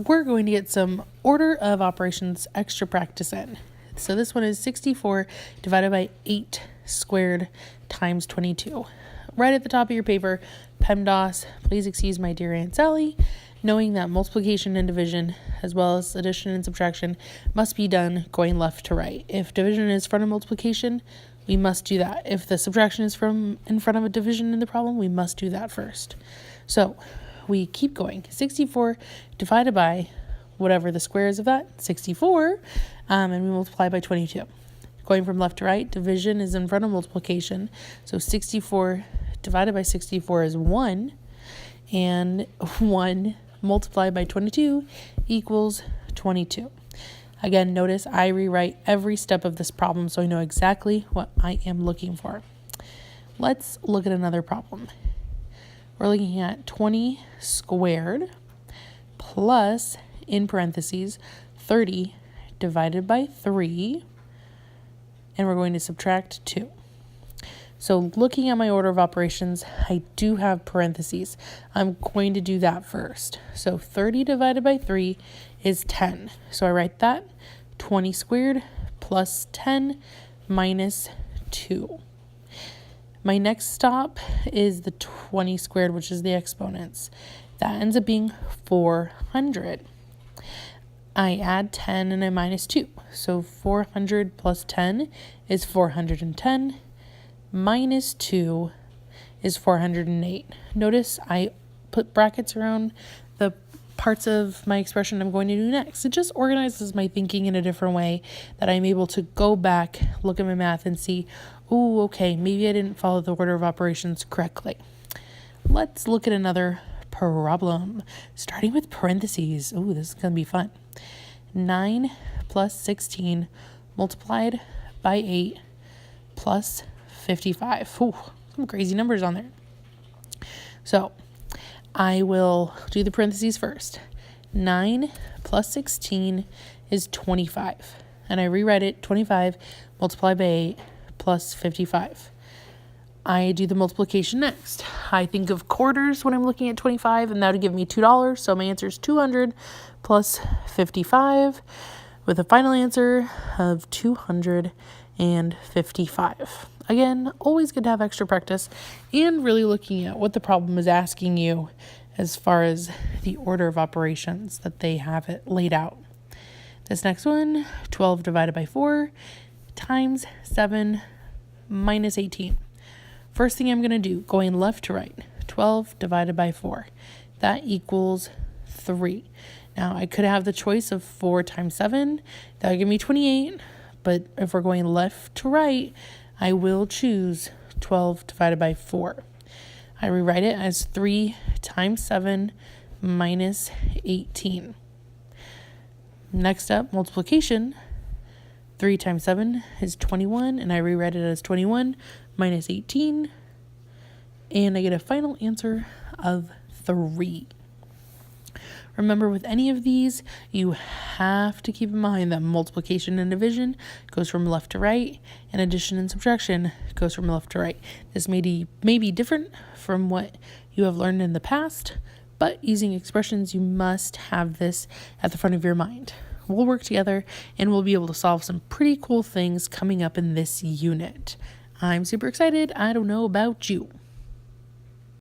we're going to get some order of operations extra practice in. So this one is 64 divided by 8 squared times 22. Right at the top of your paper, PEMDAS, please excuse my dear Aunt Sally, knowing that multiplication and division, as well as addition and subtraction, must be done going left to right. If division is front of multiplication, we must do that. If the subtraction is from in front of a division in the problem, we must do that first. So we keep going. 64 divided by whatever the square is of that, 64, and we multiply by 22. Going from left to right, division is in front of multiplication. So 64 divided by 64 is 1, and 1 multiplied by 22 equals 22. Again, notice I rewrite every step of this problem so I know exactly what I am looking for. Let's look at another problem. We're looking at 20 squared plus, in parentheses, 30 divided by 3, and we're going to subtract 2. So looking at my order of operations, I do have parentheses. I'm going to do that first. So 30 divided by 3 is 10. So I write that 20 squared plus 10 minus 2. My next stop is the 20 squared, which is the exponents. That ends up being 400. I add 10 and I minus 2. So 400 plus 10 is 410. Minus 2 is 408. Notice I put brackets around the parts of my expression I'm going to do next. It just organizes my thinking in a different way that I'm able to go back, look at my math and see, oh, okay, maybe I didn't follow the order of operations correctly. Let's look at another problem, starting with parentheses. Oh, this is going to be fun. 9 plus 16 multiplied by 8 plus 55. Ooh, some crazy numbers on there. So I will do the parentheses first. 9 plus 16 is 25. And I rewrite it 25 multiplied by 8 plus 55. I do the multiplication next. I think of quarters when I'm looking at 25, and that would give me $2. So my answer is 200 plus 55 with a final answer of 255. Again, always good to have extra practice and really looking at what the problem is asking you as far as the order of operations that they have it laid out. This next one, 12 divided by 4 times 7 minus 18. First thing I'm going to do, going left to right, 12 divided by 4. That equals 3. Now, I could have the choice of 4 times 7. That would give me 28. But if we're going left to right, I will choose 12 divided by 4. I rewrite it as 3 times 7 minus 18. Next up, multiplication. 3 times 7 is 21, and I rewrite it as 21 minus 18. And I get a final answer of 3. Remember, with any of these, you have to keep in mind that multiplication and division goes from left to right, and addition and subtraction goes from left to right. This may be different from what you have learned in the past, but using expressions, you must have this at the front of your mind. We'll work together, and we'll be able to solve some pretty cool things coming up in this unit. I'm super excited. I don't know about you.